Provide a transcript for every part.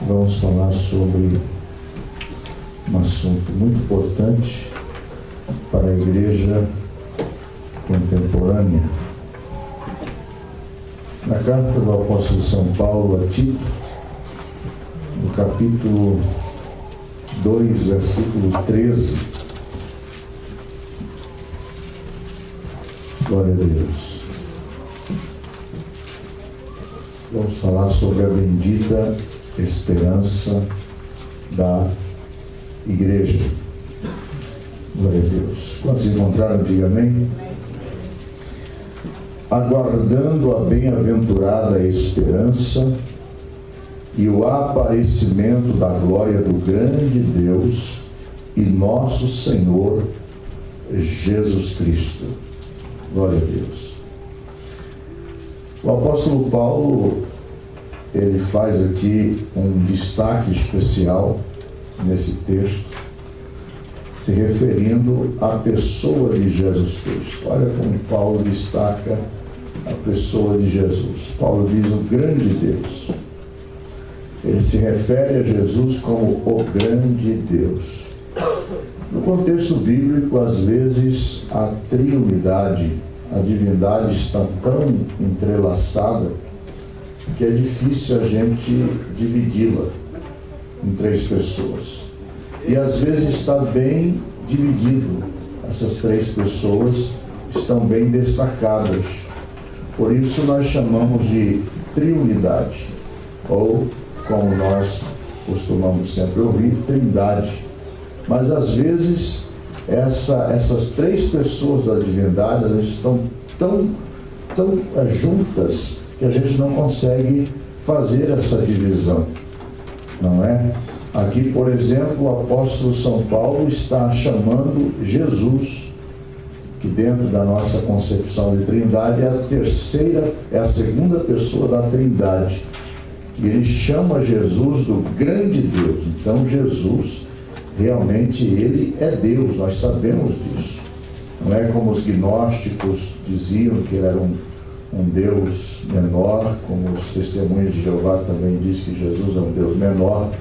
Vamos falar sobre um assunto muito importante para a igreja contemporânea. Na carta do apóstolo São Paulo a Tito, no capítulo 2, versículo 13, glória a Deus. Vamos falar sobre a bendita esperança da igreja. Glória a Deus. Quantos encontraram, diga amém? Aguardando a bem-aventurada esperança e o aparecimento da glória do grande Deus e nosso Senhor Jesus Cristo. Glória a Deus. O apóstolo Paulo, ele faz aqui um destaque especial nesse texto, se referindo à pessoa de Jesus Cristo. Olha como Paulo destaca a pessoa de Jesus. Paulo diz o grande Deus. Ele se refere a Jesus como o grande Deus. No contexto bíblico, às vezes, a triunidade, a divindade está tão entrelaçada que é difícil a gente dividi-la em três pessoas. E às vezes está bem dividido. Essas três pessoas estão bem destacadas. Por isso nós chamamos de triunidade, ou, como nós costumamos sempre ouvir, trindade. Mas às vezes essas três pessoas da divindade, elas estão tão juntas que a gente não consegue fazer essa divisão, não é? Aqui, por exemplo, o apóstolo São Paulo está chamando Jesus, que dentro da nossa concepção de trindade é a segunda pessoa da trindade. E ele chama Jesus do grande Deus. Então Jesus, realmente, ele é Deus, nós sabemos disso. Não é como os gnósticos diziam que ele era um Deus menor, como os testemunhos de Jeová também dizem que Jesus é um Deus menor,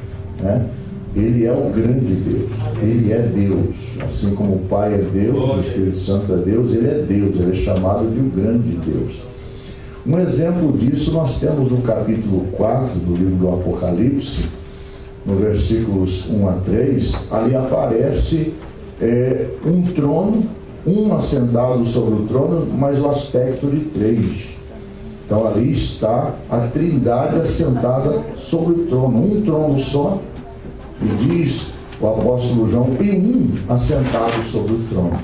né? Ele é o grande Deus, ele é Deus, assim como o Pai é Deus, o Espírito Santo é Deus, ele é chamado de o grande Deus. Um exemplo disso nós temos no capítulo 4 do livro do Apocalipse, no versículos 1 a 3, ali aparece um trono, um assentado sobre o trono, mas o aspecto de três. Então ali está a trindade assentada sobre o trono, um trono só, e diz o apóstolo João, e um assentado sobre o trono.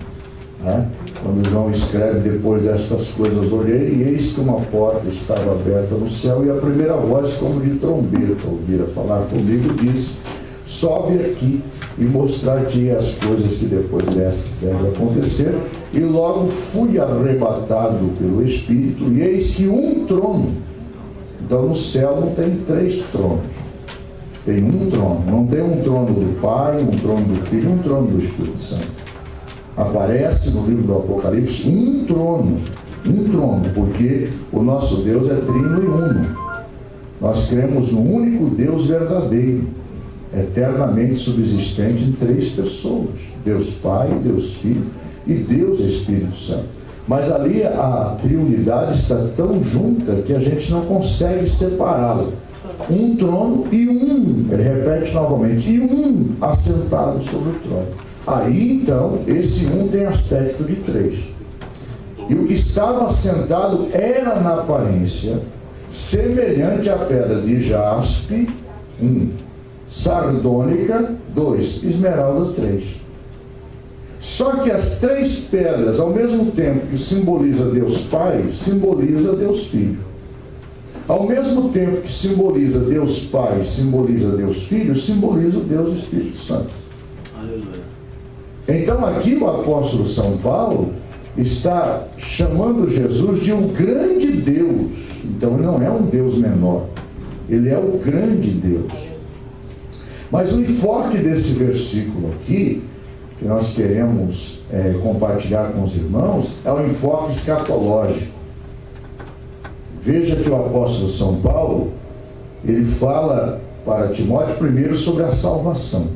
Quando João escreve, depois destas coisas olhei, e eis que uma porta estava aberta no céu, e a primeira voz, como de trombeta, ouvira falar comigo, disse: sobe aqui e mostrar-te as coisas que depois destas devem acontecer. E logo fui arrebatado pelo Espírito, e eis que um trono. Então no céu não tem três tronos, tem um trono. Não tem um trono do Pai, um trono do Filho, um trono do Espírito Santo. Aparece no livro do Apocalipse um trono, porque o nosso Deus é trino e uno. Nós cremos no único Deus verdadeiro, eternamente subsistente em três pessoas: Deus Pai, Deus Filho e Deus Espírito Santo. Mas ali a triunidade está tão junta que a gente não consegue separá-la. Um trono e ele repete novamente, e um assentado sobre o trono. Aí então esse tem aspecto de três. E o que estava assentado era na aparência semelhante à pedra de jaspe, sardônica, 2, esmeralda, 3. Só que as três pedras, ao mesmo tempo que simboliza Deus Pai, simboliza Deus Filho. Ao mesmo tempo que simboliza Deus Pai, simboliza Deus Filho, simboliza o Deus Espírito Santo. Aleluia. Então aqui o apóstolo São Paulo está chamando Jesus de um grande Deus. Então ele não é um Deus menor, ele é o grande Deus. Mas o enfoque desse versículo aqui, que nós queremos compartilhar com os irmãos, é o enfoque escatológico. Veja que o apóstolo São Paulo, ele fala para Timóteo, primeiro sobre a salvação,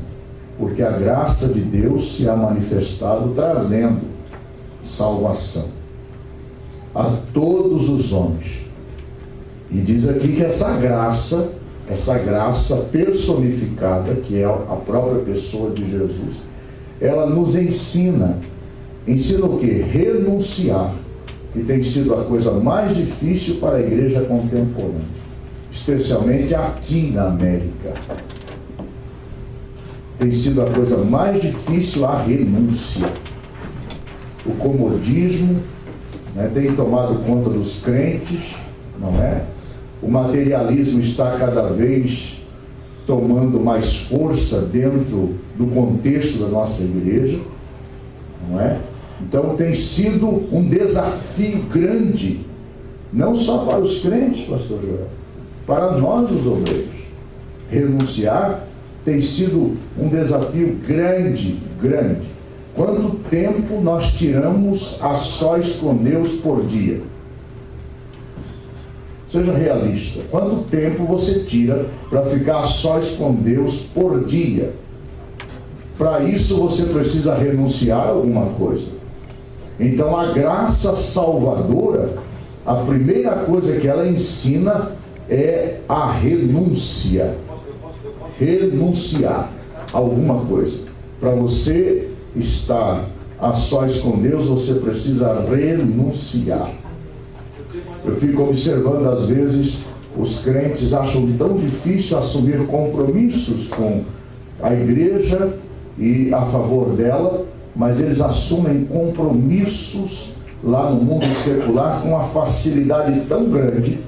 porque a graça de Deus se há manifestado trazendo salvação a todos os homens. E diz aqui que essa graça personificada, que é a própria pessoa de Jesus, ela nos ensina o quê? Renunciar, que tem sido a coisa mais difícil para a igreja contemporânea, especialmente aqui na América. Tem sido a coisa mais difícil a renúncia. O comodismo, né, tem tomado conta dos crentes, não é? O materialismo está cada vez tomando mais força dentro do contexto da nossa igreja, não é? Então tem sido um desafio grande, não só para os crentes, pastor Joel, para nós os obreiros. Renunciar tem sido um desafio grande. Quanto tempo nós tiramos a sós com Deus por dia? Seja realista. Quanto tempo você tira para ficar a sós com Deus por dia? Para isso você precisa renunciar a alguma coisa. Então a graça salvadora, a primeira coisa que ela ensina é a renúncia. Renunciar a alguma coisa. Para você estar a sós com Deus, você precisa renunciar. Eu fico observando, às vezes, os crentes acham tão difícil assumir compromissos com a igreja e a favor dela, mas eles assumem compromissos lá no mundo secular com uma facilidade tão grande.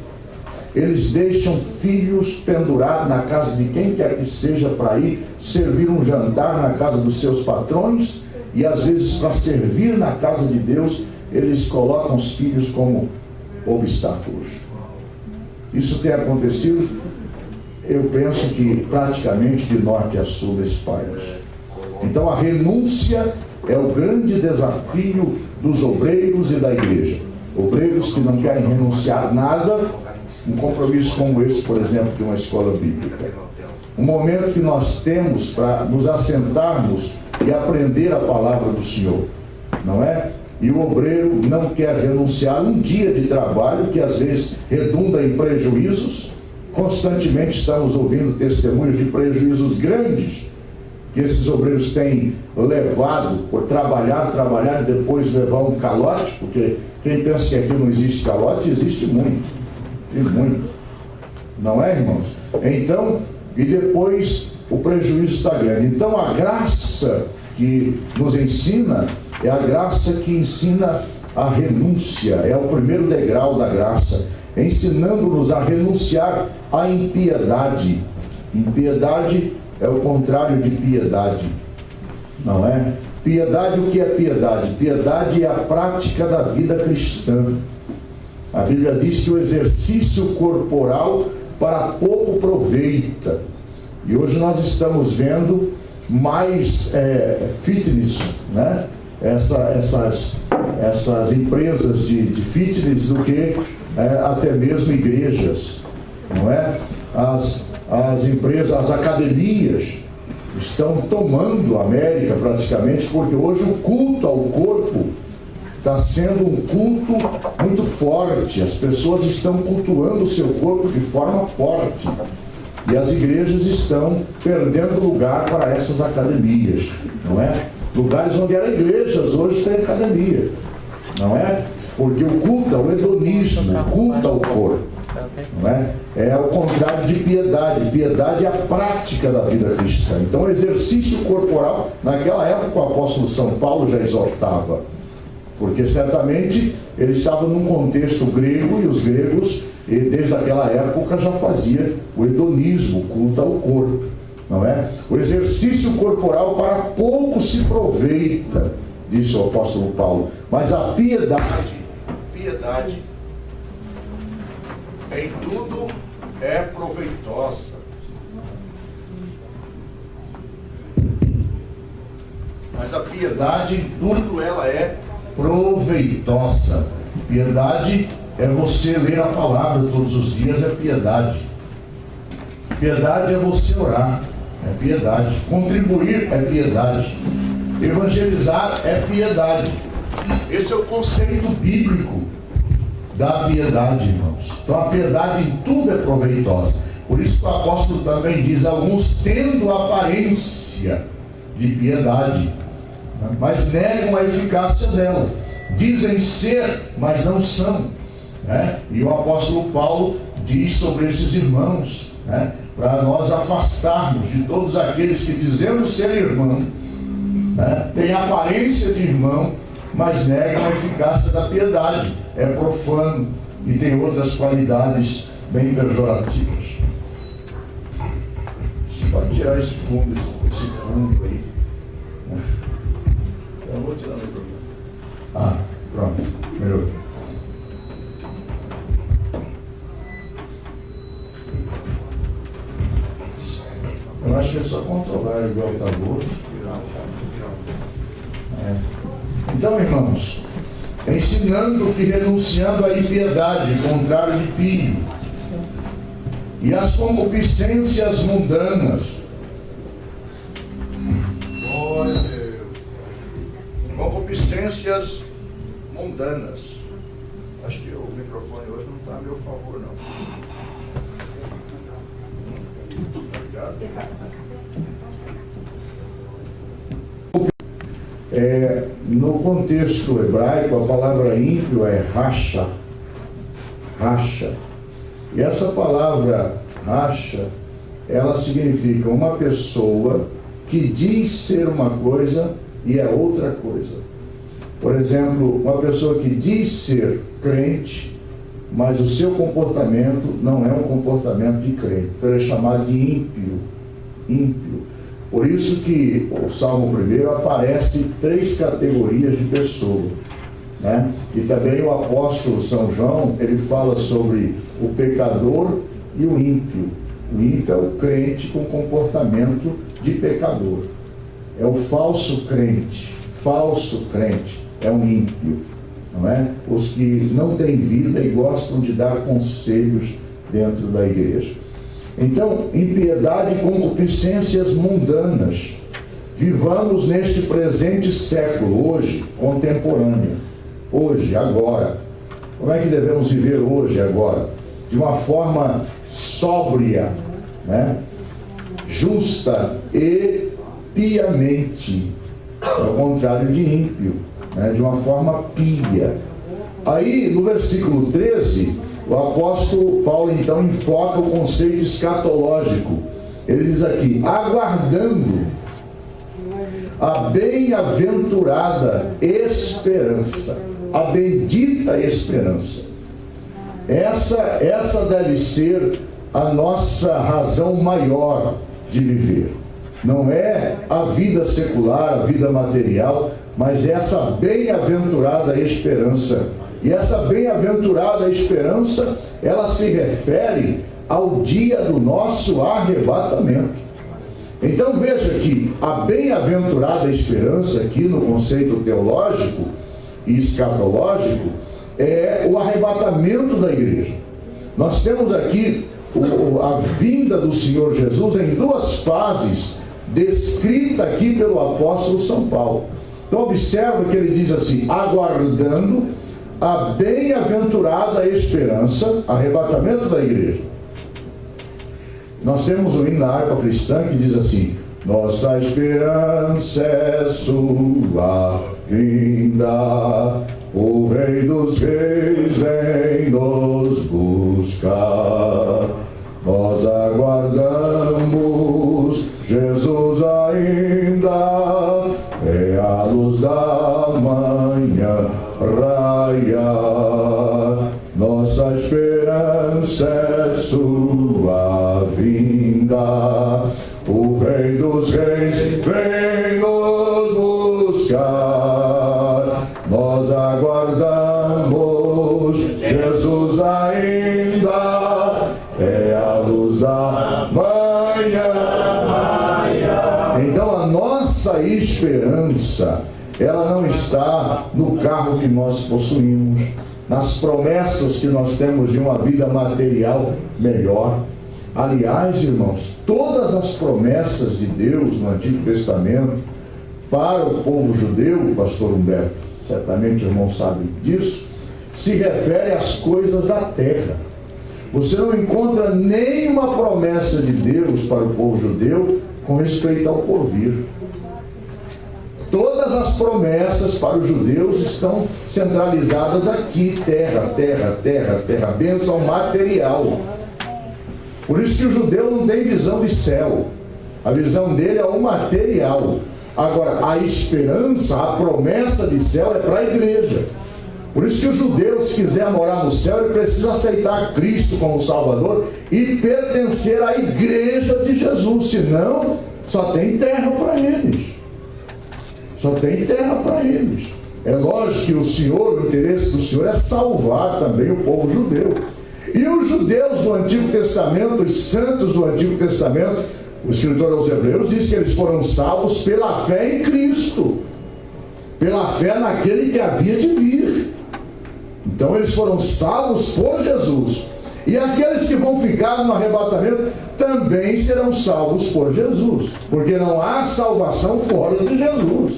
Eles deixam filhos pendurados na casa de quem quer que seja para ir servir um jantar na casa dos seus patrões, e às vezes para servir na casa de Deus eles colocam os filhos como obstáculos. Isso tem acontecido, eu penso que praticamente de norte a sul desse país. Então a renúncia é o grande desafio dos obreiros e da igreja. Obreiros que não querem renunciar nada, um compromisso como esse, por exemplo, de uma escola bíblica. Um momento que nós temos para nos assentarmos e aprender a palavra do Senhor, não é? E o obreiro não quer renunciar um dia de trabalho que às vezes redunda em prejuízos. Constantemente estamos ouvindo testemunhos de prejuízos grandes que esses obreiros têm levado por trabalhar e depois levar um calote, porque quem pensa que aqui não existe calote, existe muito, e muito, não é, irmãos? Então, e depois o prejuízo está grande. Então a graça que nos ensina é a graça que ensina a renúncia, é o primeiro degrau da graça, ensinando-nos a renunciar à impiedade. Impiedade é o contrário de piedade, não é? Piedade, o que é piedade? Piedade é a prática da vida cristã. A Bíblia diz que o exercício corporal para pouco proveita. E hoje nós estamos vendo mais fitness, né? Essas empresas de fitness do que até mesmo igrejas, não é? As empresas, as academias estão tomando a América praticamente, porque hoje o culto ao corpo está sendo um culto muito forte. As pessoas estão cultuando o seu corpo de forma forte. E as igrejas estão perdendo lugar para essas academias, não é? Lugares onde eram igrejas, hoje tem academia, não é? Porque o culto ao hedonismo, o culto ao corpo, não é? É ao contrário de piedade. Piedade é a prática da vida cristã. Então o exercício corporal, naquela época o apóstolo São Paulo já exortava, porque certamente ele estava num contexto grego, e os gregos, desde aquela época, já faziam o hedonismo, o culto ao corpo, não é? O exercício corporal para pouco se aproveita, disse o apóstolo Paulo, mas a piedade em tudo é proveitosa. Mas a piedade em tudo ela é proveitosa. Piedade é você ler a palavra todos os dias, é piedade. Piedade é você orar, é piedade. Contribuir é piedade. Evangelizar é piedade. Esse é o conceito bíblico da piedade, irmãos. Então a piedade em tudo é proveitosa. Por isso que o apóstolo também diz: alguns tendo aparência de piedade, mas negam a eficácia dela. Dizem ser, mas não são, né? E o apóstolo Paulo diz sobre esses irmãos, né, para nós afastarmos de todos aqueles que, dizendo ser irmão, né, têm aparência de irmão, mas negam a eficácia da piedade. É profano e tem outras qualidades bem pejorativas. Você pode tirar esse fundo aí. Eu vou tirar o microfone. Ah, pronto, melhorou. Eu acho que é só controlar igual está gordo. Então, irmãos, ensinando que renunciando à impiedade, contrário de pio, e as concupiscências mundanas. Glória a Deus. Concupiscências mundanas. Acho que o microfone hoje não está a meu favor, não. No contexto hebraico, a palavra ímpio é racha. Racha. E essa palavra racha, ela significa uma pessoa que diz ser uma coisa e é outra coisa. Por exemplo, uma pessoa que diz ser crente, mas o seu comportamento não é um comportamento de crente. Então ele é chamado de ímpio. Ímpio. Por isso que o Salmo 1 aparece 3 categorias de pessoa, né? E também o apóstolo São João, ele fala sobre o pecador e o ímpio. O ímpio é o crente com comportamento de pecador. É o falso crente é um ímpio, não é? Os que não têm vida e gostam de dar conselhos dentro da igreja. Então, impiedade e concupiscências mundanas. Vivamos neste presente século, hoje, contemporâneo. Hoje, agora. Como é que devemos viver hoje, agora? De uma forma sóbria, né? Justa e piamente. Ao contrário de ímpio, né? De uma forma pia. Aí, no versículo 13, o apóstolo Paulo, então, enfoca o conceito escatológico. Ele diz aqui: aguardando a bem-aventurada esperança, a bendita esperança. Essa deve ser a nossa razão maior de viver. Não é a vida secular, a vida material, mas essa bem-aventurada esperança. E essa bem-aventurada esperança, ela se refere ao dia do nosso arrebatamento. Então veja que a bem-aventurada esperança, aqui no conceito teológico e escatológico, é o arrebatamento da igreja. Nós temos aqui a vinda do Senhor Jesus em 2 fases, descrita aqui pelo apóstolo São Paulo. Então observa que ele diz assim: aguardando a bem-aventurada esperança, arrebatamento da igreja. Nós temos um hino na harpa cristã que diz assim: nossa esperança é sua vinda, o Rei dos Reis vem nos buscar. Nós aguardamos Jesus ainda, é a luz da manhã raiar. Nossa esperança é sua vinda, o Rei dos Reis vem nos buscar. Nós aguardamos Jesus ainda, é a luz da manhã. Então a nossa esperança, ela não está no carro que nós possuímos, nas promessas que nós temos de uma vida material melhor. Aliás, irmãos, todas as promessas de Deus no Antigo Testamento para o povo judeu, pastor Humberto, certamente o irmão sabe disso, se refere às coisas da terra. Você não encontra nenhuma promessa de Deus para o povo judeu com respeito ao porvir. Todas as promessas para os judeus estão centralizadas aqui: terra, terra, terra, terra, bênção material. Por isso que o judeu não tem visão de céu. A visão dele é o material. Agora, a esperança, a promessa de céu é para a igreja. Por isso que o judeu, se quiser morar no céu, ele precisa aceitar Cristo como Salvador e pertencer à igreja de Jesus. Senão, só tem terra para eles. Só tem terra para eles. É lógico que o Senhor, o interesse do Senhor é salvar também o povo judeu. E os judeus do Antigo Testamento, os santos do Antigo Testamento, o escritor aos Hebreus diz que eles foram salvos pela fé em Cristo, pela fé naquele que havia de vir. Então eles foram salvos por Jesus. E aqueles que vão ficar no arrebatamento também serão salvos por Jesus, porque não há salvação fora de Jesus.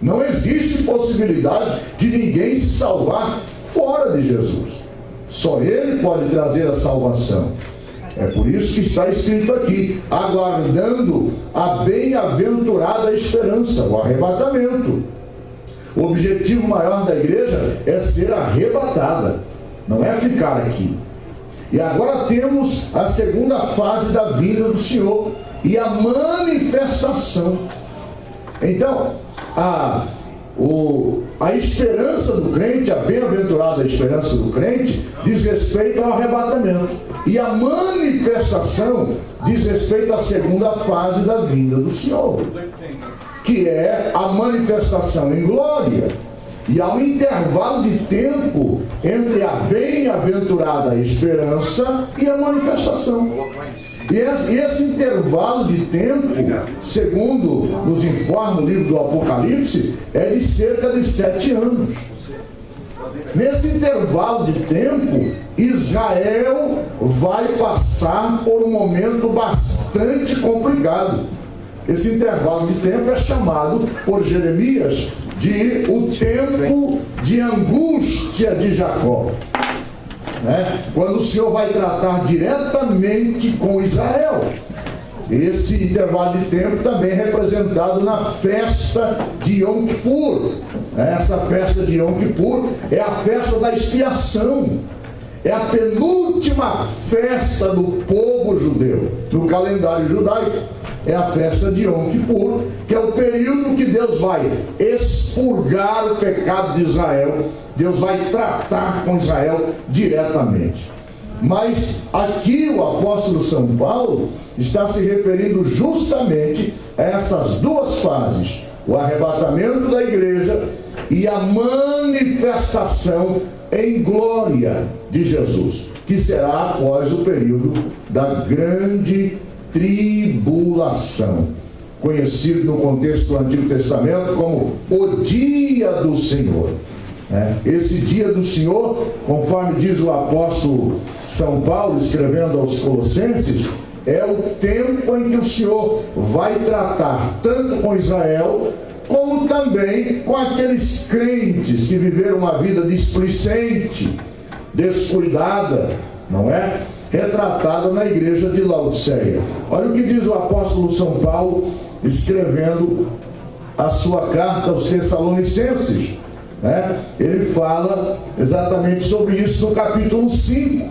Não existe possibilidade de ninguém se salvar fora de Jesus. Só Ele pode trazer a salvação. É por isso que está escrito aqui: aguardando a bem-aventurada esperança, o arrebatamento. O objetivo maior da igreja é ser arrebatada, não é ficar aqui. E agora temos a segunda fase da vinda do Senhor e a manifestação. Então, a esperança do crente, a bem-aventurada esperança do crente, diz respeito ao arrebatamento. E a manifestação diz respeito à segunda fase da vinda do Senhor, que é a manifestação em glória. E há um intervalo de tempo entre a bem-aventurada esperança e a manifestação. E esse intervalo de tempo, segundo nos informa o livro do Apocalipse, é de cerca de 7 anos. Nesse intervalo de tempo, Israel vai passar por um momento bastante complicado. Esse intervalo de tempo é chamado por Jeremias de o tempo de angústia de Jacó. Quando o Senhor vai tratar diretamente com Israel. Esse intervalo de tempo também é representado na festa de Yom Kippur. Essa festa de Yom Kippur é a festa da expiação. É a penúltima festa do povo judeu. No calendário judaico, é a festa de Yom Kippur, que é o período que Deus vai expurgar o pecado de Israel. Deus vai tratar com Israel diretamente. Mas aqui o apóstolo São Paulo está se referindo justamente a essas duas fases: o arrebatamento da igreja e a manifestação em glória de Jesus, que será após o período da grande tribulação, conhecido no contexto do Antigo Testamento como o dia do Senhor. Esse dia do Senhor, conforme diz o apóstolo São Paulo, escrevendo aos Colossenses, é o tempo em que o Senhor vai tratar tanto com Israel, como também com aqueles crentes que viveram uma vida displicente, descuidada, não é? Retratada na igreja de Laodiceia. Olha o que diz o apóstolo São Paulo, escrevendo a sua carta aos Tessalonicenses. Ele fala exatamente sobre isso no capítulo 5.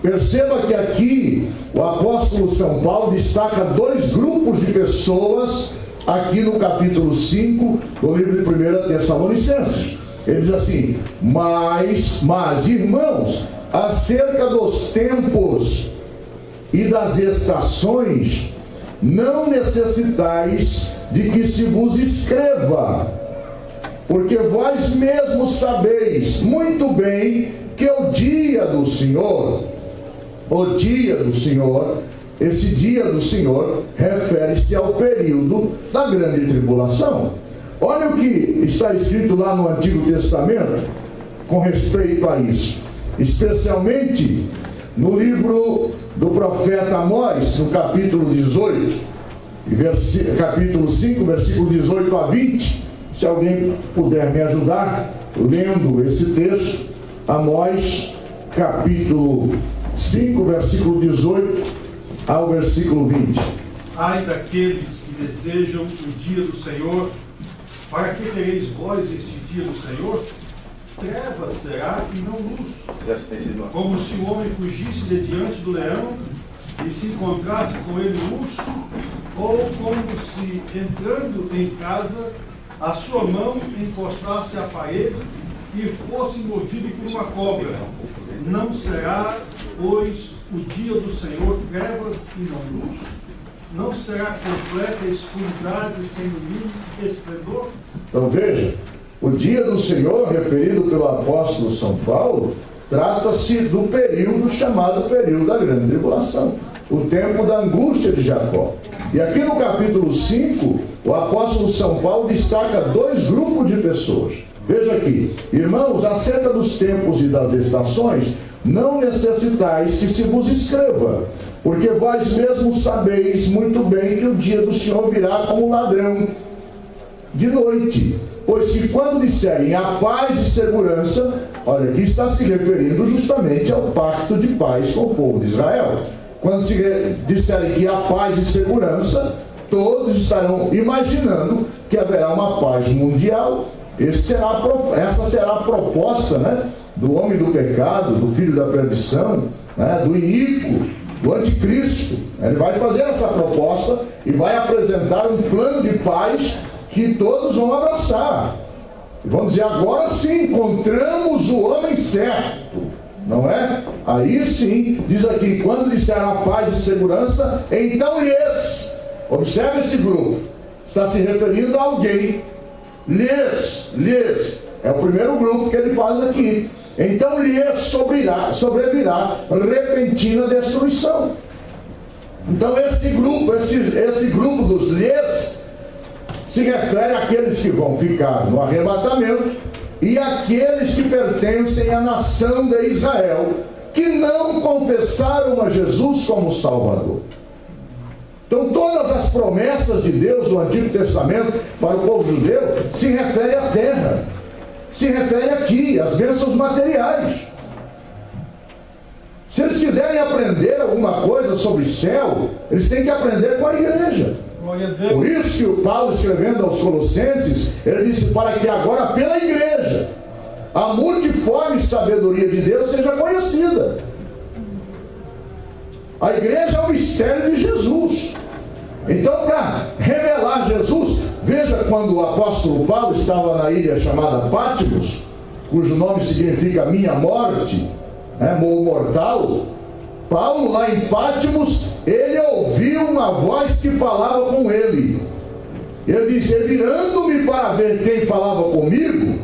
Perceba que aqui o apóstolo São Paulo destaca dois grupos de pessoas aqui no capítulo 5 do livro de 1 Tessalonicenses. Ele diz assim: mas irmãos, acerca dos tempos e das estações, não necessitais de que se vos escreva, porque vós mesmos sabeis muito bem que o dia do Senhor, esse dia do Senhor refere-se ao período da grande tribulação. Olha o que está escrito lá no Antigo Testamento com respeito a isso, especialmente no livro do profeta Amós, no capítulo 18, capítulo 5, versículo 18 a 20, se alguém puder me ajudar, lendo esse texto, Amós, capítulo 5, versículo 18 ao versículo 20. Ai daqueles que desejam o dia do Senhor, para que tereis vós este dia do Senhor? Trevas será e não luz. Como se o homem fugisse de diante do leão e se encontrasse com ele o urso, ou como se, entrando em casa, a sua mão encostasse à parede e fosse mordido por uma cobra. Não será, pois, o dia do Senhor trevas e não luz? Não será completa escuridade sem o mínimo esplendor? Então veja, o dia do Senhor, referido pelo apóstolo São Paulo, trata-se do período chamado período da grande tribulação, o tempo da angústia de Jacó. E aqui no capítulo 5, o apóstolo São Paulo destaca dois grupos de pessoas. Veja aqui: irmãos, acerca dos tempos e das estações, não necessitais que se vos escreva, porque vós mesmos sabeis muito bem que o dia do Senhor virá como ladrão de noite. Pois que quando disserem a paz e segurança, olha, aqui está se referindo justamente ao pacto de paz com o povo de Israel. Quando se disserem que há paz e segurança, todos estarão imaginando que haverá uma paz mundial. Essa será a proposta, né, do homem do pecado, do filho da perdição, né, do iníquo, do anticristo. Ele vai fazer essa proposta e vai apresentar um plano de paz que todos vão abraçar. E vão dizer: agora sim, encontramos o homem certo, não é? Aí sim, diz aqui, quando disser a paz e segurança, então lhes, observe esse grupo, está se referindo a alguém, lhes, é o primeiro grupo que ele faz aqui. Então lhes sobrevirá repentina destruição. Então esse grupo dos lhes se refere àqueles que vão ficar no arrebatamento e àqueles que pertencem à nação de Israel, que não confessaram a Jesus como Salvador. Então todas as promessas de Deus no Antigo Testamento para o povo judeu se refere à terra, se refere aqui às bênçãos materiais. Se eles quiserem aprender alguma coisa sobre céu, eles têm que aprender com a igreja. Por isso que o Paulo, escrevendo aos Colossenses, ele disse: para que agora pela igreja a multiforme sabedoria de Deus seja conhecida. A igreja é o mistério de Jesus. Então, para revelar Jesus, veja quando o apóstolo Paulo estava na ilha chamada Patmos, cujo nome significa minha morte, ou mortal. Paulo, lá em Patmos, ele ouviu uma voz que falava com ele. Ele disse: virando-me para ver quem falava comigo,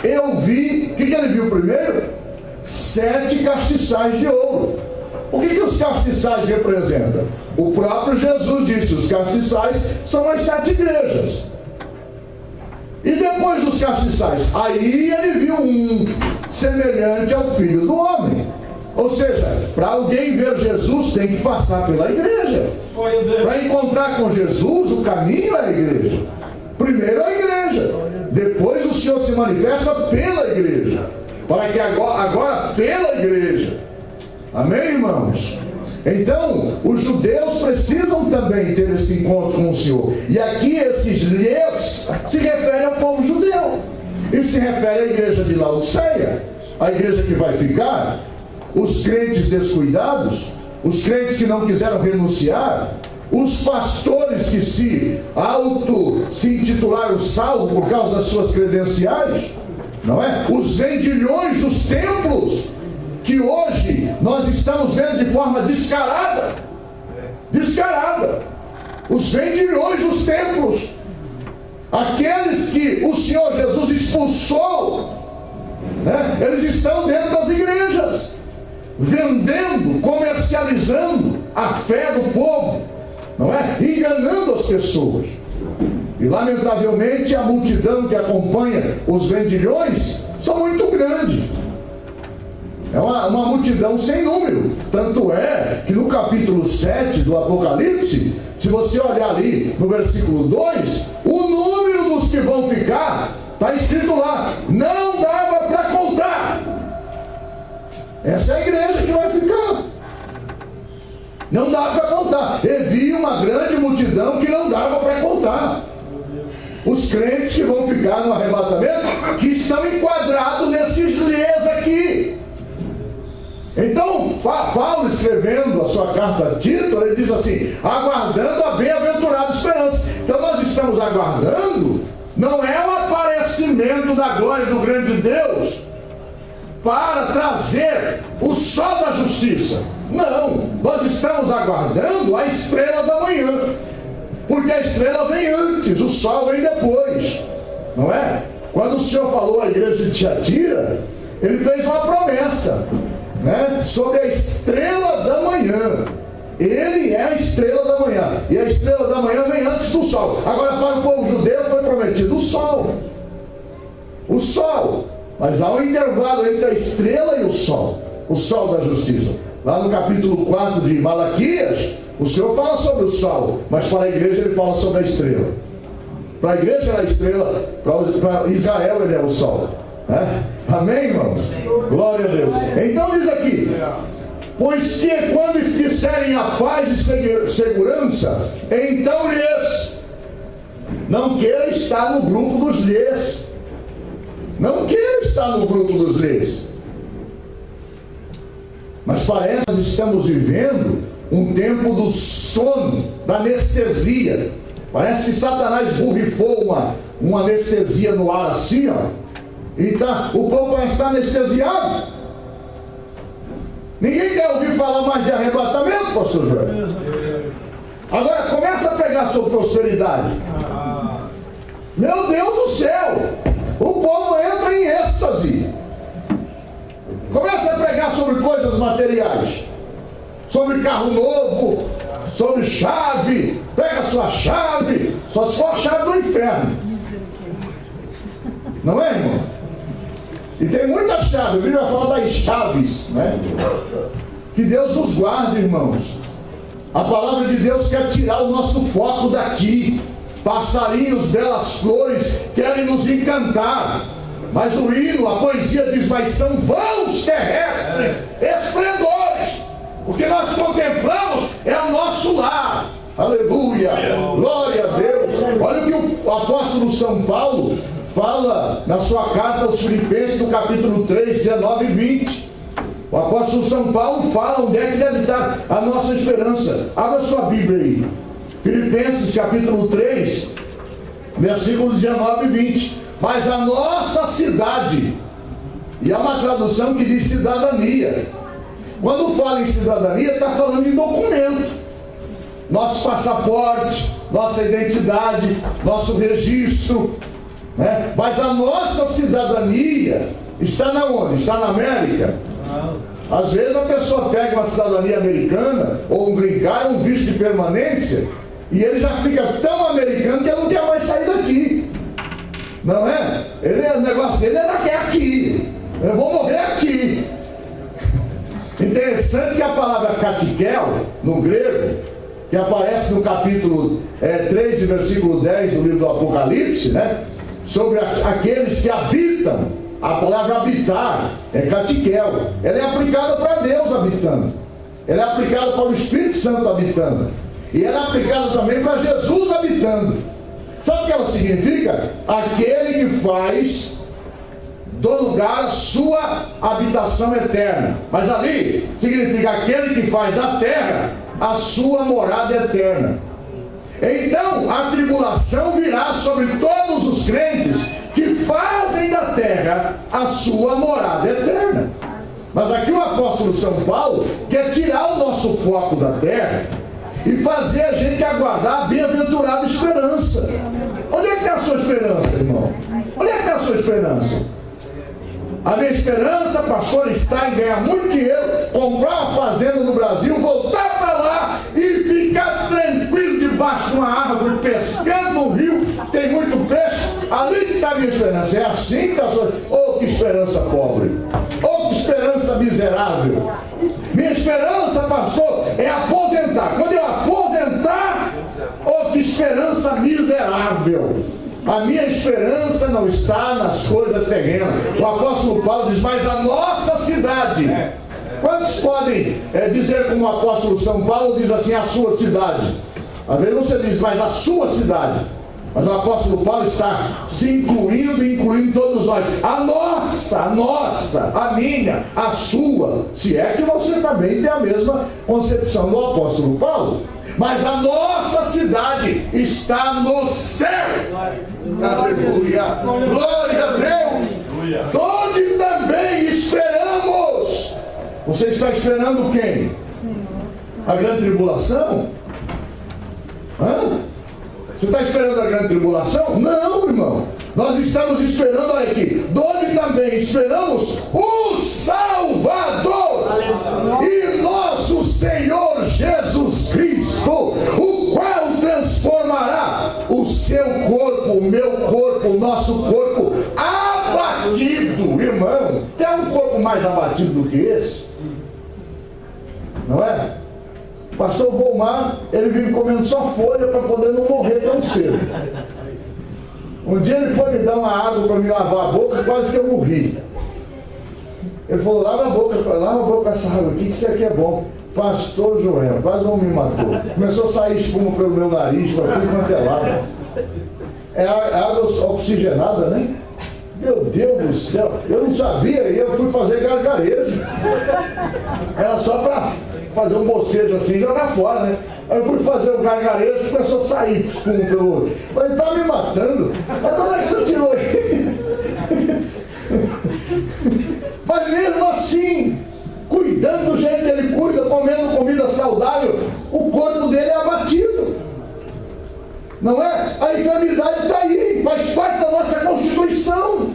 eu vi, o que ele viu primeiro? 7 castiçais de ouro. O que os castiçais representam? O próprio Jesus disse: os castiçais são as 7 igrejas. E depois dos castiçais, aí ele viu um semelhante ao Filho do Homem. Ou seja, para alguém ver Jesus tem que passar pela igreja. Para encontrar com Jesus, o caminho é a igreja. Primeiro a igreja, depois o Senhor se manifesta pela igreja, para que agora pela igreja. Amém, irmãos? Então, os judeus precisam também ter esse encontro com o Senhor. E aqui esses lhes se referem ao povo judeu. E se refere à igreja de Laodiceia, a igreja que vai ficar, os crentes descuidados, os crentes que não quiseram renunciar, os pastores que se intitularam salvos por causa das suas credenciais, não é? Os vendilhões dos templos, que hoje nós estamos vendo de forma descarada, os vendilhões dos templos, aqueles que o Senhor Jesus expulsou, né? Eles estão dentro das igrejas, vendendo, comercializando a fé do povo, não é? Enganando as pessoas. E lamentavelmente a multidão que acompanha os vendilhões são muito grandes. É uma multidão sem número. Tanto é que no capítulo 7 do Apocalipse, se você olhar ali no versículo 2, o número dos que vão ficar está escrito lá, não dava para contar. Essa é a igreja que vai ficar. Não dava para contar. Havia uma grande multidão que não dava para contar. Os crentes que vão ficar no arrebatamento, que estão enquadrados nesses lês aqui. Então, Paulo, escrevendo a sua carta a Tito, ele diz assim, aguardando a bem-aventurada esperança. Então nós estamos aguardando, não é o aparecimento da glória do grande Deus para trazer o sol da justiça. Não, nós estamos aguardando a estrela da manhã, porque a estrela vem antes, o sol vem depois, não é? Quando o Senhor falou à igreja de Tiatira, ele fez uma promessa, né, sobre a estrela da manhã. Ele é a estrela da manhã, e a estrela da manhã vem antes do sol. Agora, para o povo judeu foi prometido o sol, mas há um intervalo entre a estrela e o sol da justiça. Lá no capítulo 4 de Malaquias, o Senhor fala sobre o sol, mas para a igreja ele fala sobre a estrela. Para a igreja é a estrela, para Israel ele é o sol, né? Amém, irmãos? Glória a Deus. Então diz aqui, pois que quando disserem a paz e segurança, então lhes, não queira estar no grupo dos lhes, não queira estar no grupo dos lhes. Mas parece que nós estamos vivendo um tempo do sono, da anestesia. Parece que Satanás borrifou uma anestesia no ar assim, ó. E o povo parece estar anestesiado. Ninguém quer ouvir falar mais de arrebatamento, pastor Joel. Agora começa a pegar sua prosperidade. Meu Deus do céu, o povo entra em êxtase. Começa a pregar sobre coisas materiais, sobre carro novo, sobre chave. Pega a sua chave, só se for a chave do inferno. Não é, irmão? E tem muita chave, a Bíblia vai falar das chaves, né? Que Deus nos guarde, irmãos. A palavra de Deus quer tirar o nosso foco daqui. Passarinhos, belas flores querem nos encantar. Mas o hino, a poesia diz, mas são vãos terrestres, esplendores. O que nós contemplamos é o nosso lar. Aleluia, glória a Deus. Olha o que o apóstolo São Paulo fala na sua carta aos Filipenses, no capítulo 3, 19 e 20. O apóstolo São Paulo fala onde é que deve estar a nossa esperança. Abra sua Bíblia aí. Filipenses capítulo 3, versículos 19 e 20. Mas a nossa cidade, e há uma tradução que diz cidadania. Quando fala em cidadania, está falando em documento. Nosso passaporte, nossa identidade, nosso registro, né? Mas a nossa cidadania está na onde? Está na América. Às vezes a pessoa pega uma cidadania americana, ou um green card, um visto de permanência, e ele já fica tão americano que ele não quer mais sair daqui. Não é? O negócio dele é aqui. Eu vou morrer aqui. Interessante que a palavra katikel, no grego, que aparece no capítulo 3, versículo 10 do livro do Apocalipse, né? Sobre aqueles que habitam. A palavra habitar é katikel. Ela é aplicada para Deus habitando. Ela é aplicada para o Espírito Santo habitando. E ela é aplicada também para Jesus habitando. Sabe o que ela significa? Aquele que faz do lugar a sua habitação eterna. Mas ali significa aquele que faz da terra a sua morada eterna. Então a tribulação virá sobre todos os crentes que fazem da terra a sua morada eterna. Mas aqui o apóstolo São Paulo quer tirar o nosso foco da terra e fazer a gente aguardar a bem-aventurada esperança. Onde é que está a sua esperança, irmão? Onde é que está a sua esperança? A minha esperança, pastor, está em ganhar muito dinheiro, comprar uma fazenda no Brasil, voltar para lá e ficar tranquilo debaixo de uma árvore, pescando no rio, tem muito peixe. Ali que está a minha esperança. É assim que está a sua... Oh, que esperança pobre! Oh, que esperança miserável. Minha esperança, pastor, é aposentar. Quando eu aposentar, oh, que esperança miserável. A minha esperança não está nas coisas terrenas. O apóstolo Paulo diz, mas a nossa cidade. Quantos podem dizer como o apóstolo São Paulo diz assim, a sua cidade? Às vezes você diz, mas a sua cidade. Mas o apóstolo Paulo está se incluindo todos nós. A nossa, a minha, a sua. Se é que você também tem a mesma concepção do apóstolo Paulo. Mas a nossa cidade está no céu. Aleluia. Glória a Deus. Onde também esperamos. Você está esperando quem? A grande tribulação? Hã? Você está esperando a grande tribulação? Não, irmão. Nós estamos esperando, olha aqui, onde também esperamos o Salvador e nosso Senhor Jesus Cristo, o qual transformará o seu corpo, o meu corpo, o nosso corpo abatido, irmão. Tem um corpo mais abatido do que esse? Não é? O pastor Volmar, ele vive comendo só folha para poder não morrer tão cedo. Um dia ele foi me dar uma água para me lavar a boca, quase que eu morri. Ele falou, lava a boca com essa água aqui, que isso aqui é bom. Pastor Joel, quase não me matou. Começou a sair espuma pelo meu nariz, para tudo quanto é lado. É água oxigenada, né? Meu Deus do céu, eu não sabia, e eu fui fazer gargarejo. Era só para fazer um bocejo assim e jogar fora, né? Aí eu fui fazer o gargarejo e começou a sair espuma pelo olho. Falei, ele tá me matando. Mas como é que você tirou ele? Mas mesmo assim, cuidando do jeito que ele cuida, comendo comida saudável, o corpo dele é abatido. Não é? A enfermidade está aí, faz parte da nossa constituição.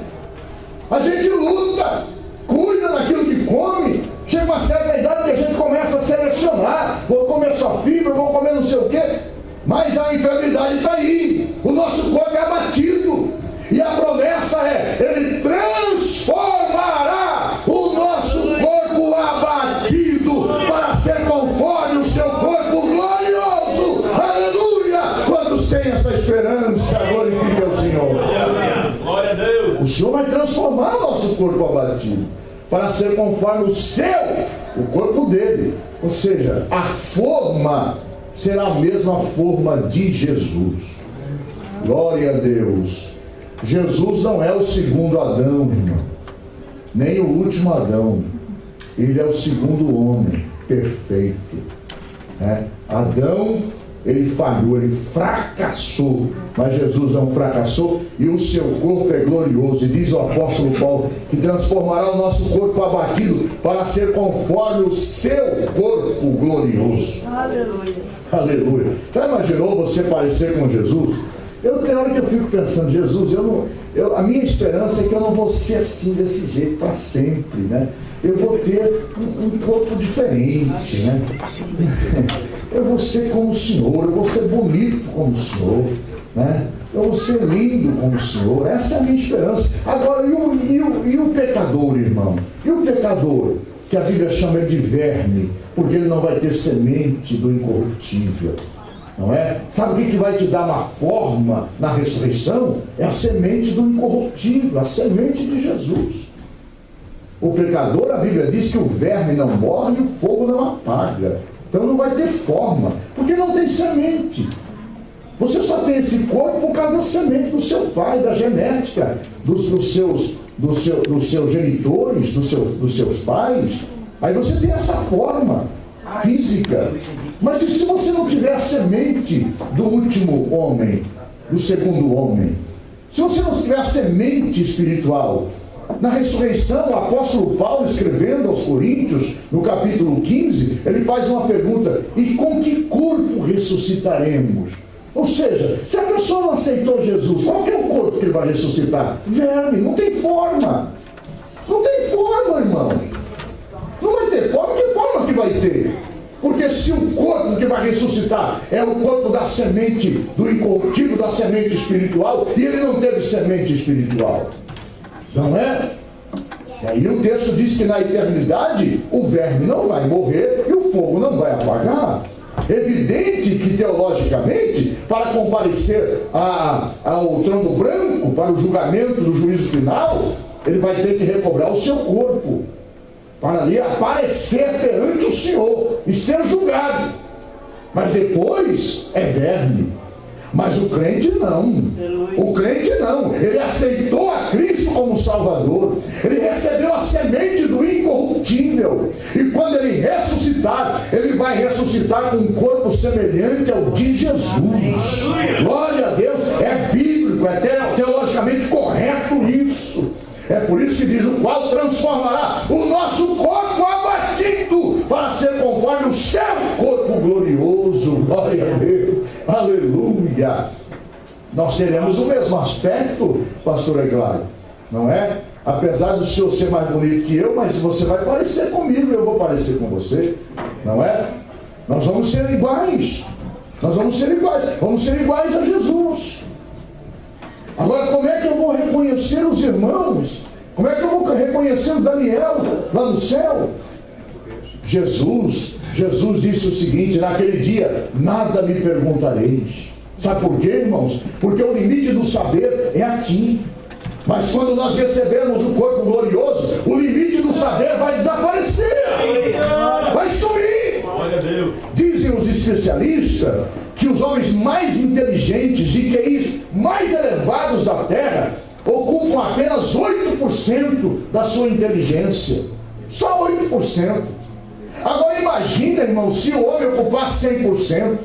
A gente luta, cuida daquilo que come. Chega uma certa idade que a gente começa a selecionar. Vou comer só fibra, vou comer não sei o quê. Mas a enfermidade está aí. O nosso corpo é abatido. E a promessa é, ele transformará o nosso corpo abatido para ser conforme o seu corpo glorioso. Aleluia! Quando tem essa esperança, glorifique ao Senhor. Glória a Deus. O Senhor vai transformar o nosso corpo abatido para ser conforme o seu, o corpo dele. Ou seja, a forma será a mesma forma de Jesus. Glória a Deus. Jesus não é o segundo Adão, irmão, nem o último Adão. Ele é o segundo homem perfeito. Adão, ele falhou, ele fracassou, mas Jesus não fracassou e o seu corpo é glorioso. E diz o apóstolo Paulo que transformará o nosso corpo abatido para ser conforme o seu corpo glorioso. Aleluia. Aleluia. Já imaginou você parecer com Jesus? Tem hora que eu fico pensando, Jesus, a minha esperança é que eu não vou ser assim desse jeito para sempre, né? Eu vou ter um corpo diferente, né? Eu vou ser como o Senhor, eu vou ser bonito como o Senhor, né? Eu vou ser lindo como o Senhor. Essa é a minha esperança. Agora, e o pecador, irmão? E o pecador, que a Bíblia chama de verme, porque ele não vai ter semente do incorruptível. Não é? Sabe o que vai te dar uma forma na ressurreição? É a semente do incorruptível, a semente de Jesus. O pecador, a Bíblia diz que o verme não morre e o fogo não apaga. Então não vai ter forma, porque não tem semente. Você só tem esse corpo por causa da semente do seu pai, da genética, dos seus genitores, dos seus pais. Aí você tem essa forma física. Mas e se você não tiver a semente do último homem, do segundo homem? Se você não tiver a semente espiritual? Na ressurreição, o apóstolo Paulo, escrevendo aos Coríntios, no capítulo 15, ele faz uma pergunta: e com que corpo ressuscitaremos? Ou seja, se a pessoa não aceitou Jesus, qual que é o corpo que ele vai ressuscitar? Verme, não tem forma. Não tem forma, irmão. Não vai ter forma, que forma que vai ter? Porque se o corpo que vai ressuscitar é o corpo da semente do incorruptível, da semente espiritual, e ele não teve semente espiritual, não é? E aí o texto diz que na eternidade o verme não vai morrer e o fogo não vai apagar. Evidente que teologicamente, para comparecer ao trono branco, para o julgamento do juízo final, ele vai ter que recobrar o seu corpo, para ali aparecer perante o Senhor e ser julgado. Mas depois é verme. Mas o crente não. O crente não. Ele aceitou a Cristo como Salvador. Ele recebeu a semente do incorruptível. E quando ele ressuscitar, ele vai ressuscitar com um corpo semelhante ao de Jesus. Glória a Deus. É bíblico, é teologicamente correto isso. É por isso que diz: o qual transformará o nosso corpo abatido para ser conforme o seu corpo glorioso. Glória a Deus. Aleluia. Nós teremos o mesmo aspecto, pastor Eglário, não é? Apesar do senhor ser mais bonito que eu, mas você vai parecer comigo, eu vou parecer com você, não é? Nós vamos ser iguais. Nós vamos ser iguais. Vamos ser iguais a Jesus. Agora, como é que eu vou reconhecer os irmãos? Como é que eu vou reconhecer o Daniel lá no céu? Jesus disse o seguinte: naquele dia, nada me perguntareis. Sabe por quê, irmãos? Porque o limite do saber é aqui. Mas quando nós recebermos o corpo glorioso, o limite do saber vai desaparecer. Vai sumir. Dizem os especialistas que os homens mais inteligentes, de QIs mais elevados da Terra, ocupam apenas 8% da sua inteligência. Só 8%. Agora imagina, irmão, se o homem ocupasse 100%.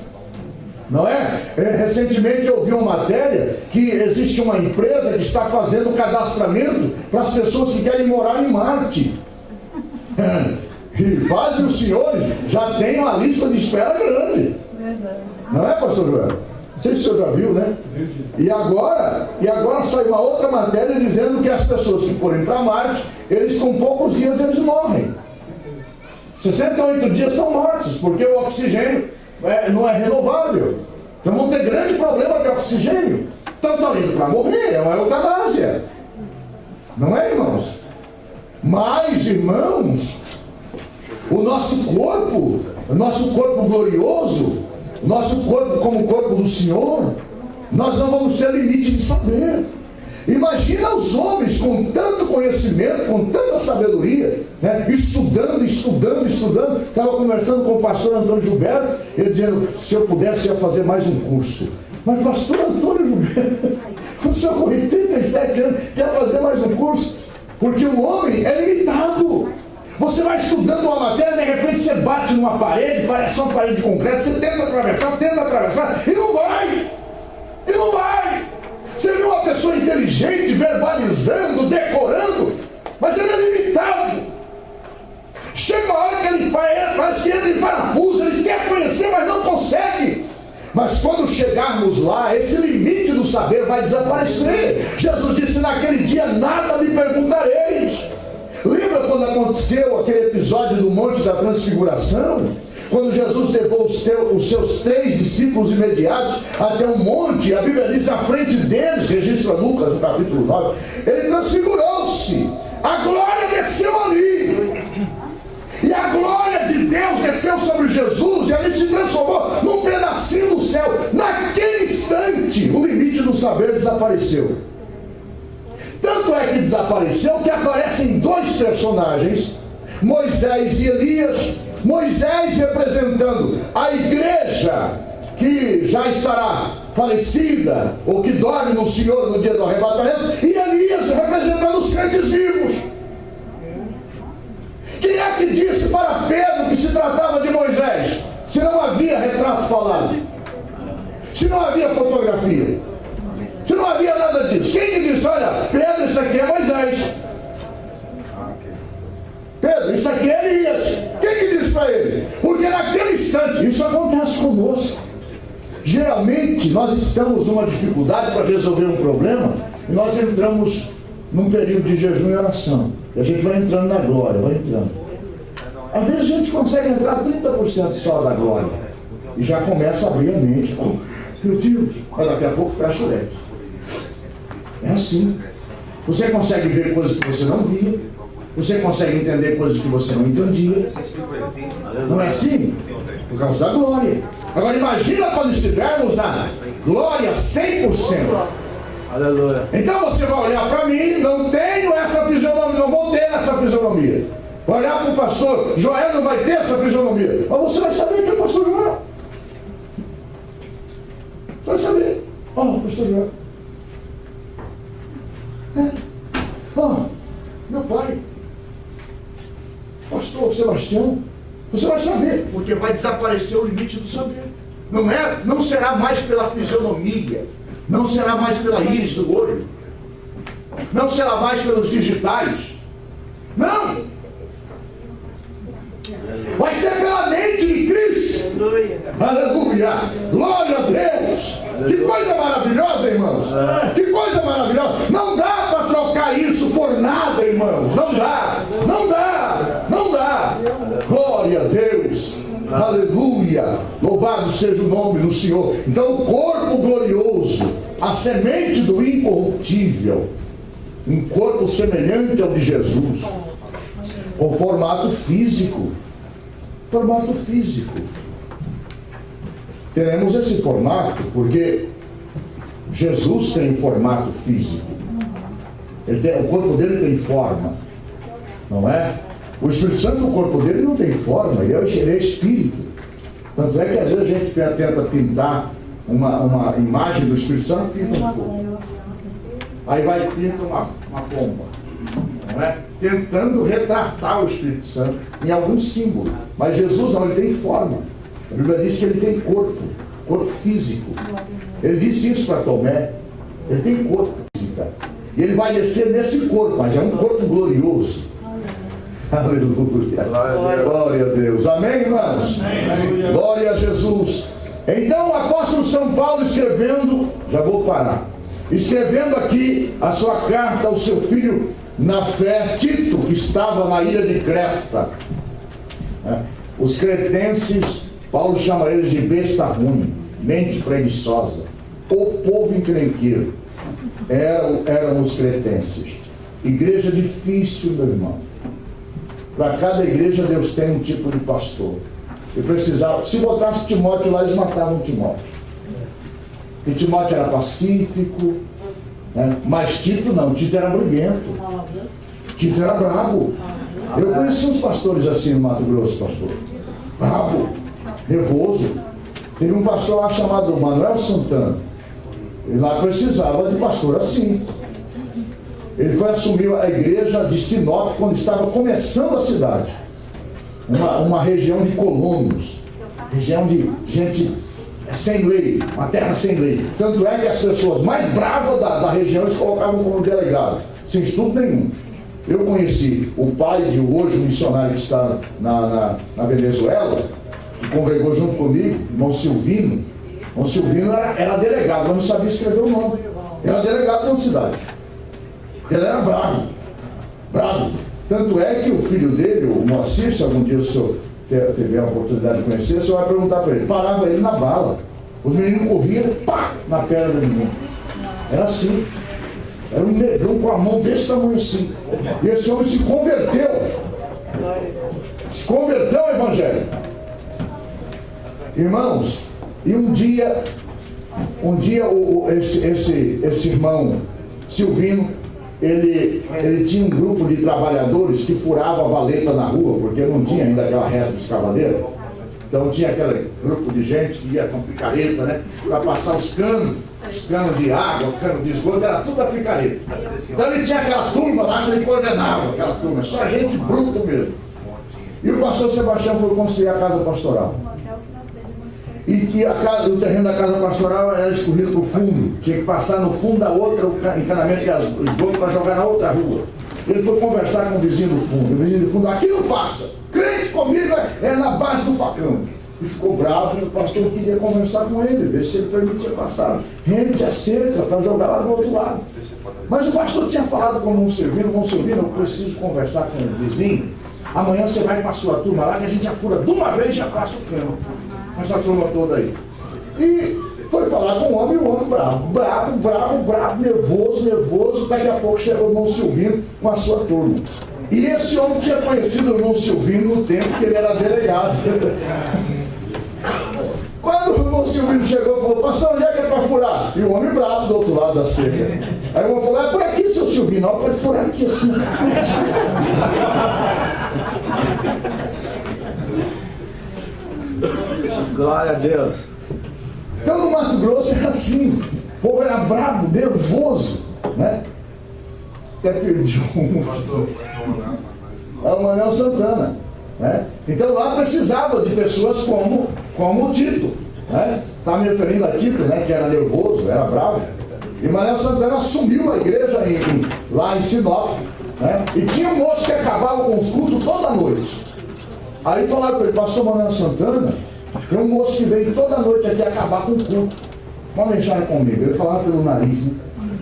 Não é? Recentemente eu vi uma matéria que existe uma empresa que está fazendo cadastramento para as pessoas que querem morar em Marte. E quase os senhores já têm uma lista de espera grande. Não é, pastor Joel? Não sei se o senhor já viu, né? E agora sai uma outra matéria dizendo que as pessoas que forem para Marte, eles com poucos dias eles morrem. 68 dias estão mortos, porque o oxigênio não é renovável. Então vão ter grande problema de oxigênio. Então estão indo para morrer, é uma eutanásia. Não é, irmãos? Mas, irmãos, o nosso corpo glorioso, o nosso corpo como o corpo do Senhor, nós não vamos ter limite de saber. Imagina os homens com tanto conhecimento, com tanta sabedoria, né? Estudando. Estava conversando com o pastor Antônio Gilberto, ele dizendo: se eu pudesse, eu ia fazer mais um curso. Mas pastor Antônio Gilberto, o senhor com 87 anos quer fazer mais um curso? Porque o homem é limitado. Você vai estudando uma matéria, de repente você bate numa parede, parece uma parede de concreto, você tenta atravessar e não vai. Você vê uma pessoa inteligente, verbalizando, decorando, mas ele é limitado. Chega uma hora que ele parece que entra em parafuso, ele quer conhecer, mas não consegue. Mas quando chegarmos lá, esse limite do saber vai desaparecer. Jesus disse: naquele dia nada me perguntareis. Lembra quando aconteceu aquele episódio do Monte da Transfiguração? Quando Jesus levou os seus 3 discípulos imediatos até um monte, a Bíblia diz, à frente deles, registra Lucas no capítulo 9, ele transfigurou-se, a glória desceu ali, e a glória de Deus desceu sobre Jesus, e ali se transformou num pedacinho do céu. Naquele instante, o limite do saber desapareceu. Tanto é que desapareceu que aparecem 2 personagens, Moisés e Elias. Moisés representando a igreja que já estará falecida, ou que dorme no Senhor no dia do arrebatamento, e Elias representando os crentes vivos. Quem é que disse para Pedro que se tratava de Moisés? Se não havia retrato falado, se não havia fotografia, se não havia nada disso. Quem que disse: olha, Pedro, isso aqui é Moisés, Pedro, isso aqui é Elias? Quem que disse para ele? Porque naquele instante, isso acontece conosco. Geralmente nós estamos numa dificuldade para resolver um problema e nós entramos num período de jejum e oração. E a gente vai entrando na glória, vai entrando. Às vezes a gente consegue entrar 30% só da glória e já começa a abrir a mente. Oh, meu Deus, mas daqui a pouco fecha o leque. É assim. Você consegue ver coisas que você não via. Você consegue entender coisas que você não entendia. Não é assim? Por causa da glória. Agora imagina quando estivermos na glória 100%. Aleluia. Então você vai olhar para mim, não tenho essa fisionomia, não vou ter essa fisionomia. Vai olhar para o pastor Joel, não vai ter essa fisionomia. Mas você vai saber que é o pastor Joel. Você vai saber. Pastor Joel. Meu pai. Pastor Sebastião. Você vai saber, porque vai desaparecer o limite do saber. Não será mais pela fisionomia. Não será mais pela íris do olho. Não será mais pelos digitais. Não! Vai ser pela mente de Cristo. Aleluia! Glória a Deus! Que coisa maravilhosa, irmãos! Que coisa maravilhosa! Não dá para trocar isso por nada, irmãos! Não dá! Não dá! Não dá! Glória a Deus! Aleluia! Louvado seja o nome do Senhor. Então o corpo glorioso, a semente do incorruptível, um corpo semelhante ao de Jesus, com formato físico. Formato físico. Teremos esse formato porque Jesus tem formato físico. O corpo dele tem forma. Não é? O Espírito Santo, o corpo dele não tem forma, ele é espírito. Tanto é que às vezes a gente tenta pintar uma imagem do Espírito Santo, pinta um fogo. Aí vai pinta uma pomba. Não é? Tentando retratar o Espírito Santo em algum símbolo. Mas Jesus não, ele tem forma. A Bíblia diz que ele tem corpo físico. Ele disse isso para Tomé. Ele tem corpo físico. E ele vai descer nesse corpo, mas é um corpo glorioso. Aleluia. Glória a Deus. Amém, irmãos? Amém. Glória a Jesus. Então o apóstolo São Paulo escrevendo, já vou parar, escrevendo aqui a sua carta ao seu filho na fé, Tito, que estava na ilha de Creta. Os cretenses, Paulo chama eles de besta ruim, mente preguiçosa, o povo encrenqueiro. Eram os cretenses. Igreja difícil, meu irmão. Para cada igreja Deus tem um tipo de pastor. E precisava, se botasse Timóteo lá, eles matavam Timóteo. E Timóteo era pacífico, né? Mas Tito não, Tito era briguento. Tito era bravo. Eu conheci uns pastores assim no Mato Grosso, pastor. Bravo, nervoso. Teve um pastor lá chamado Manuel Santana. Ele lá precisava de pastor assim. Ele foi assumir a igreja de Sinop quando estava começando a cidade. Uma região de colonos. Região de gente sem lei, uma terra sem lei. Tanto é que as pessoas mais bravas da região eles colocavam como delegado, sem estudo nenhum. Eu conheci o pai de hoje, o missionário que está na Venezuela, que congregou junto comigo, irmão Silvino. O Silvino era delegado, mas não sabia escrever o nome. Era delegado na cidade. Ele era bravo. Tanto é que o filho dele, o Moacir, se algum dia o senhor tiver a oportunidade de conhecer, o senhor vai perguntar para ele. Parava ele na bala. Os meninos corriam, pá, na perna do menino. Era assim. Era um negão com a mão desse tamanho assim. E esse homem se converteu. Se converteu ao Evangelho. Irmãos, e um dia esse irmão Silvino, ele tinha um grupo de trabalhadores que furava a valeta na rua, porque não tinha ainda aquela reta de escavadeira. Então tinha aquele grupo de gente que ia com picareta, né? Para passar os canos de água, cano de esgoto, era tudo a picareta. Então ele tinha aquela turma lá que ele coordenava, aquela turma, só gente bruta mesmo. E o pastor Sebastião foi construir a casa pastoral. E o terreno da casa pastoral era escorrido para o fundo. Tinha que passar no fundo da outra, o encanamento de esgoto para jogar na outra rua. Ele foi conversar com o vizinho do fundo. O vizinho do fundo, aqui não passa. Crente comigo é na base do facão. E ficou bravo, e o pastor queria conversar com ele, ver se ele permitia passar rente a cerca para jogar lá do outro lado. Mas o pastor tinha falado com o irmão Silvino, eu preciso conversar com o vizinho. Amanhã você vai para a sua turma lá, que a gente já fura de uma vez e já passa o cano. Essa turma toda aí. E foi falar com o homem bravo, nervoso. Daqui a pouco chegou o irmão Silvino com a sua turma. E esse homem tinha conhecido o irmão Silvino no tempo que ele era delegado. Quando o irmão Silvino chegou e falou: pastor, onde é que é para furar? E o homem bravo do outro lado da cerca. Aí o irmão falou: é por aqui, seu Silvino. Não, pode furar aqui assim. Glória a Deus. Então no Mato Grosso era assim. O povo era bravo, nervoso, né? Até perdi é o Manuel Santana, né? Então lá precisava de pessoas como o Tito, né? Estava me referindo a Tito, né? Que era nervoso, era bravo. E Manuel Santana assumiu a igreja lá em Sinop, né? E tinha um moço que acabava com os cultos toda noite. Aí falaram para ele: pastor Manuel Santana, tem um moço que veio toda noite aqui acabar com o culto. Pode deixar ele comigo. Ele falava pelo nariz, né?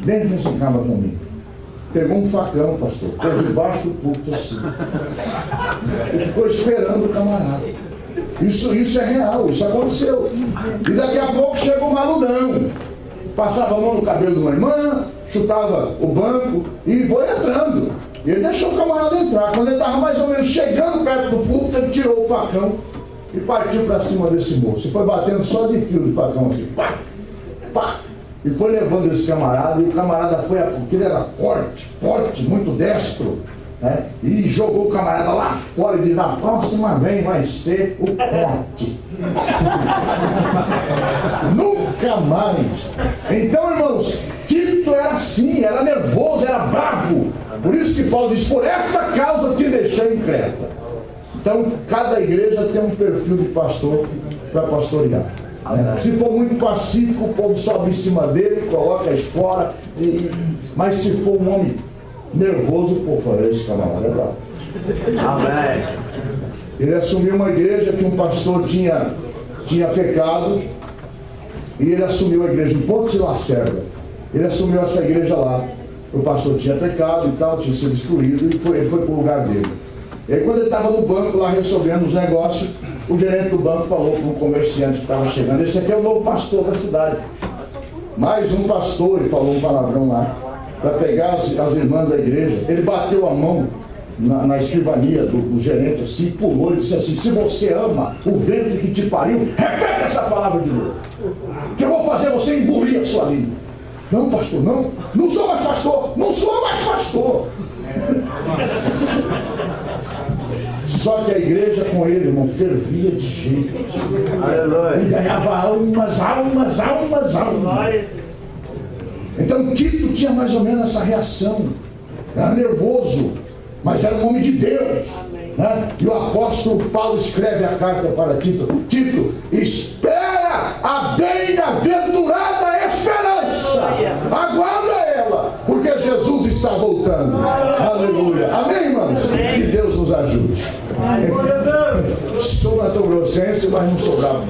Dentro desse acaba comigo. Pegou um facão, pastor, por debaixo do púlpito assim. E ficou esperando o camarada. Isso é real, isso aconteceu. E daqui a pouco chegou o maludão. Passava a mão no cabelo de uma irmã, chutava o banco e foi entrando. E ele deixou o camarada entrar. Quando ele estava mais ou menos chegando perto do púlpito, ele tirou o facão e partiu para cima desse moço. E foi batendo só de fio de facão assim. Pá, pá. E foi levando esse camarada, e o camarada foi, porque ele era forte, muito destro, né? E jogou o camarada lá fora e disse: na próxima vez vai ser o corte. Nunca mais. Então, irmãos, Tito era assim, era nervoso, era bravo. Por isso que Paulo diz: por essa causa te deixei em Creta. Então, cada igreja tem um perfil de pastor para pastorear. Se for muito pacífico, o povo sobe em cima dele, coloca a espora. Mas se for um homem nervoso, o povo fala: esse camarada é bravo. Amém. Ele assumiu uma igreja que um pastor tinha pecado, e ele assumiu a igreja em Ponte Lacerda. Ele assumiu essa igreja lá. O pastor tinha pecado e tal, tinha sido excluído, e ele foi para o lugar dele. E aí, quando ele estava no banco lá resolvendo os negócios, o gerente do banco falou para um comerciante que estava chegando: esse aqui é o novo pastor da cidade. Mais um pastor, ele falou um palavrão lá, para pegar as irmãs da igreja. Ele bateu a mão na escrivania do gerente assim, pulou e disse assim: se você ama o ventre que te pariu, repete essa palavra de novo, que eu vou fazer você engolir a sua língua. Não, pastor, não sou mais pastor, não sou mais pastor. Só que a igreja com ele, irmão, fervia de jeito. Aleluia. Ele ganhava almas. Então Tito tinha mais ou menos essa reação. Era nervoso, mas era um homem de Deus, né? E o apóstolo Paulo escreve a carta para Tito: Tito, espera a bem-aventurada esperança. Aguarda ela, porque Jesus está voltando. Aleluia. Amém, irmãos? Que Deus nos ajude. Sou matogrossense, mas não sou bravo.